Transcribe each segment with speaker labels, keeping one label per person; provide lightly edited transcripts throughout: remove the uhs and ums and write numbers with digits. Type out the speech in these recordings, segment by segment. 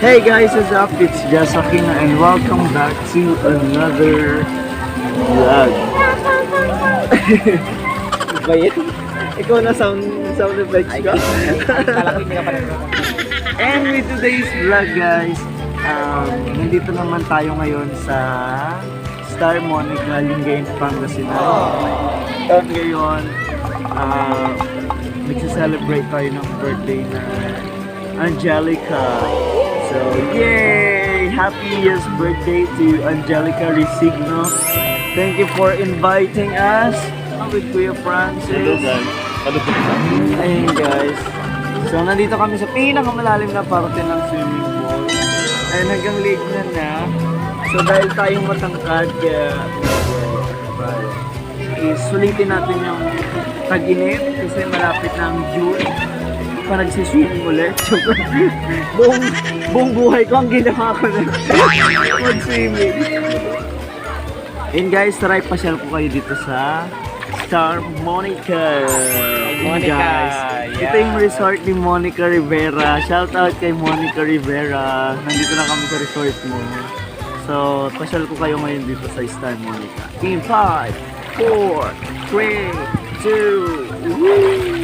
Speaker 1: Hey guys, what's up? It's Jess Aquino and welcome back to another vlog. Ba yan? Ikaw na sound effects ka? And with today's vlog guys, nandito naman tayo ngayon sa Star Monica, Lingayen, Pangasinan. At ngayon, nagsa-celebrate tayo ng birthday na Angelica. So, yay! Happy year's birthday to Angelica Resigno. Thank you for inviting us with Kuya Francis.
Speaker 2: Hello guys.
Speaker 1: Ayun guys. So, nandito kami sa pinakamalalim na parte ng swimming pool. And hanggang leg na. So, dahil tayong matangkad, kaya sulitin natin yung tag-init kasi malapit na ang June. Pa nagsiswimming ulit. buong buhay ko ang ginawa ko na mag-swimming. And guys, try pasyal ko kayo dito sa Star Monica.
Speaker 2: Monica,
Speaker 1: Guys,
Speaker 2: yeah.
Speaker 1: ito yung resort ni Monica Rivera. Shout out kay Monica Rivera. Nandito na kami sa resort mo. So, pasyal ko kayo ngayon dito sa Star Monica. In 5, 4, 3, 2, woo!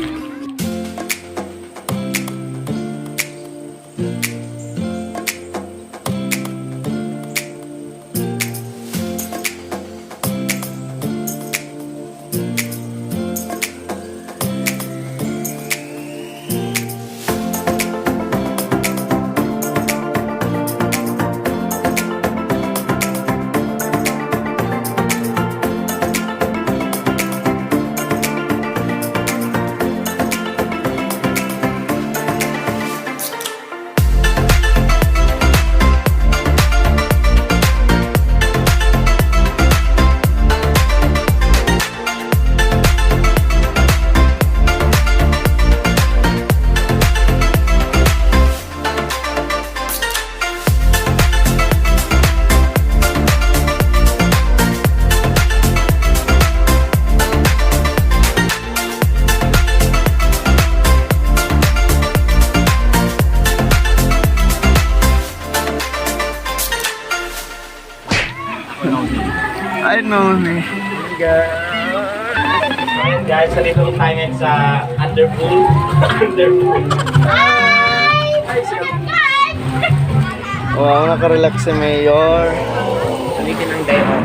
Speaker 1: I know me.
Speaker 2: Ayan guys, nandito tayo ngayon sa Underpool. Underpool.
Speaker 1: Wow, nakarelax si Mayor.
Speaker 2: Sulitin ang demo.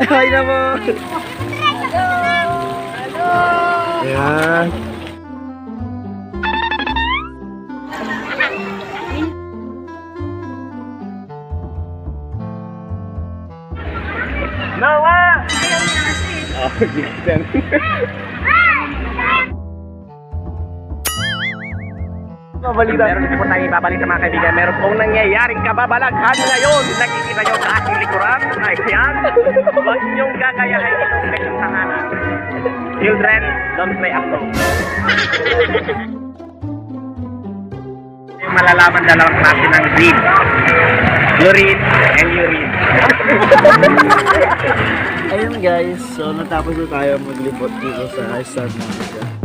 Speaker 1: Hi naman! Ayan.
Speaker 2: Noah! Oh, distant. Meron po tayong ibabalik sa mga kaibigan. Meron pong nangyayaring kababalaghan ngayon. Nakikita nyo sa aking likuran. Ayan. Huwag niyong gagayahin itong seksyon tahanan. Children, don't play ako. Malalaman dalawang klase ng green. Chlorine and urine.
Speaker 1: Ayun guys, so natapos na tayo maglibot dito sa Star Monica.